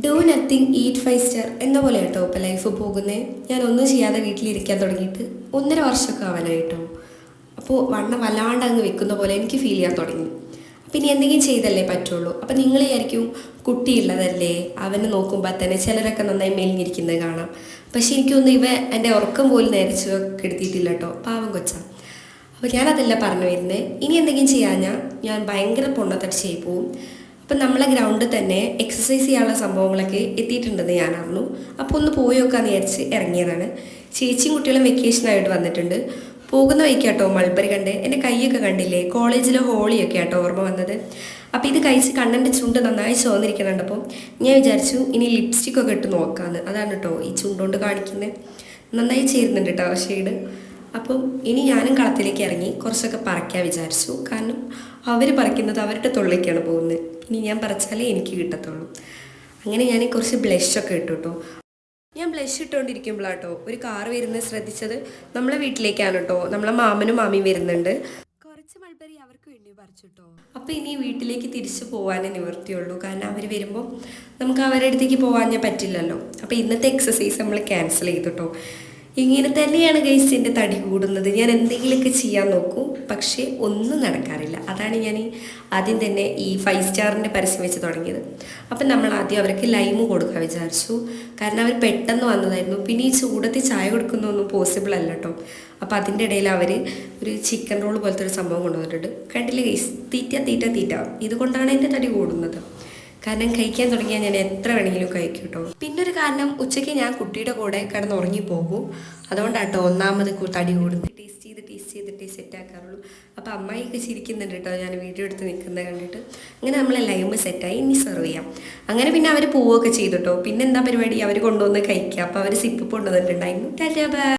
Do nothing eat 5 star എന്ന പോലെ കേട്ടോ ഇപ്പോൾ ലൈഫ് പോകുന്നത്. ഞാൻ ഒന്നും ചെയ്യാതെ വീട്ടിലിരിക്കാൻ തുടങ്ങിയിട്ട് 1.5 വർഷമൊക്കെ ആവാനായിട്ടോ. അപ്പോൾ വണ്ണം വല്ലാണ്ട് അങ്ങ് വെക്കുന്ന പോലെ എനിക്ക് ഫീൽ ചെയ്യാൻ തുടങ്ങി. അപ്പം ഇനി എന്തെങ്കിലും ചെയ്തല്ലേ പറ്റുള്ളൂ. അപ്പം നിങ്ങൾ വിചാരിക്കും കുട്ടിയുള്ളതല്ലേ, അവനെ നോക്കുമ്പോൾ തന്നെ ചിലരൊക്കെ നന്നായി മെലിഞ്ഞിരിക്കുന്നത് കാണാം. പക്ഷെ എനിക്കൊന്നും എൻ്റെ ഉറക്കം പോലും നേരിച്ച് കെടുത്തിയിട്ടില്ല കേട്ടോ, പാവം കൊച്ചാ. അപ്പോൾ ഞാനതല്ല പറഞ്ഞു വരുന്നത്. ഇനി എന്തെങ്കിലും ചെയ്യാഞ്ഞാൽ ഞാൻ ഭയങ്കര പൊണ്ണത്തടിച്ചായി പോവും. അപ്പം നമ്മളെ ഗ്രൗണ്ടിൽ തന്നെ എക്സസൈസ് ചെയ്യാനുള്ള സംഭവങ്ങളൊക്കെ എത്തിയിട്ടുണ്ടെന്ന് ഞാൻ അറിഞ്ഞു. അപ്പോൾ ഒന്ന് പോയി നോക്കാമെന്ന് വിചാരിച്ച് ഇറങ്ങിയതാണ്. ചേച്ചിയും കുട്ടികളും വെക്കേഷനായിട്ട് വന്നിട്ടുണ്ട്. പോകുന്ന വഴിക്കാട്ടോ മൾബറി കണ്ട് എൻ്റെ കൈയൊക്കെ കണ്ടില്ലേ, കോളേജിലെ ഹോളിയൊക്കെ ആട്ടോ ഓർമ്മ വന്നത്. അപ്പോൾ ഇത് കഴിച്ച് കണ്ണൻ്റെ ചുണ്ട് നന്നായി ചോന്നിരിക്കുന്നുണ്ട്. അപ്പം ഞാൻ വിചാരിച്ചു ഇനി ലിപ്സ്റ്റിക്കൊക്കെ ഇട്ട് നോക്കാമെന്ന്. അതാണ് കേട്ടോ ഈ ചുണ്ടുകൊണ്ട് കാണിക്കുന്നത്. നന്നായി ചേരുന്നുണ്ട് കേട്ടോ ഷെയ്ഡ്. അപ്പം ഇനി ഞാനും കളത്തിലേക്ക് ഇറങ്ങി കുറച്ചൊക്കെ പറിക്കാൻ വിചാരിച്ചു. കാരണം അവർ പറിക്കുന്നത് അവരുടെ തൊള്ളിലേക്കാണ് പോകുന്നത്. ഇനി ഞാൻ പറിച്ചാലേ എനിക്ക് കിട്ടത്തുള്ളൂ. അങ്ങനെ ഞാൻ കുറച്ച് ബ്ലഷൊക്കെ ഇട്ടു കേട്ടോ. ഞാൻ ബ്ലഷ് ഇട്ടുകൊണ്ടിരിക്കുമ്പോഴാട്ടോ ഒരു കാറ് വരുന്നത് ശ്രദ്ധിച്ചത്. നമ്മളെ വീട്ടിലേക്കാണ് കേട്ടോ. നമ്മളെ മാമനും മാമിയും വരുന്നുണ്ട്. കുറച്ച് മൾബറി അവർക്ക് വേണ്ടി പറിച്ചു കേട്ടോ. അപ്പോൾ ഇനി വീട്ടിലേക്ക് തിരിച്ചു പോകാനേ നിവൃത്തിയുള്ളൂ. കാരണം അവർ വരുമ്പോൾ നമുക്ക് അവരുടെ അടുത്തേക്ക് പോകാൻ പറ്റില്ലല്ലോ. അപ്പോൾ ഇന്നത്തെ എക്സസൈസ് നമ്മൾ ക്യാൻസൽ ചെയ്തു കേട്ടോ. ഇങ്ങനെ തന്നെയാണ് ഗൈസ് എൻ്റെ തടി കൂടുന്നത്. ഞാൻ എന്തെങ്കിലുമൊക്കെ ചെയ്യാൻ നോക്കും, പക്ഷേ ഒന്നും നടക്കാറില്ല. അതാണ് ഞാൻ ആദ്യം തന്നെ ഈ 5 സ്റ്റാറിൻ്റെ പരസ്യം വെച്ച് തുടങ്ങിയത്. അപ്പം നമ്മൾ ആദ്യം അവർക്ക് ലൈമ് കൊടുക്കാൻ വിചാരിച്ചു. കാരണം അവർ പെട്ടെന്ന് വന്നതായിരുന്നു. പിന്നെ ഈ ചൂടത്തിൽ ചായ കൊടുക്കുന്നതൊന്നും പോസിബിൾ അല്ല കേട്ടോ. അപ്പോൾ അതിൻ്റെ ഇടയിൽ അവർ ഒരു ചിക്കൻ റോൾ പോലത്തെ ഒരു സംഭവം കൊണ്ടുവന്നിട്ടുണ്ട്. കണ്ടില്ലേ ഗൈസ്, തീറ്റ ഇതുകൊണ്ടാണ് എൻ്റെ തടി കൂടുന്നത്. കാരണം കഴിക്കാൻ തുടങ്ങിയാൽ ഞാൻ എത്ര വേണമെങ്കിലും കഴിക്കും കേട്ടോ. പിന്നെ ഒരു കാരണം, ഉച്ചയ്ക്ക് ഞാൻ കുട്ടിയുടെ കൂടെ കിടന്നുറങ്ങി പോകും. അതുകൊണ്ടാട്ടോ ഒന്നാമത് തടി കൂടുന്നത്. ടേസ്റ്റ് ചെയ്തിട്ടേ സെറ്റാക്കാറുള്ളൂ. അപ്പോൾ അമ്മായിയൊക്കെ ചിരിക്കുന്നുണ്ട് കേട്ടോ ഞാൻ വീഡിയോ എടുത്ത് നിൽക്കുന്നത് കണ്ടിട്ട്. അങ്ങനെ നമ്മളെ ലൈമ് സെറ്റായി, ഇനി സെർവ് ചെയ്യാം. അങ്ങനെ പിന്നെ അവർ പോവുകയൊക്കെ ചെയ്തു കേട്ടോ. പിന്നെ എന്താ പരിപാടി, അവർ കൊണ്ടുവന്ന് കഴിക്കുക. അപ്പോൾ അവർ സിപ്പ് കൊണ്ടുവന്നിട്ടുണ്ടായിരുന്നു. Tata by.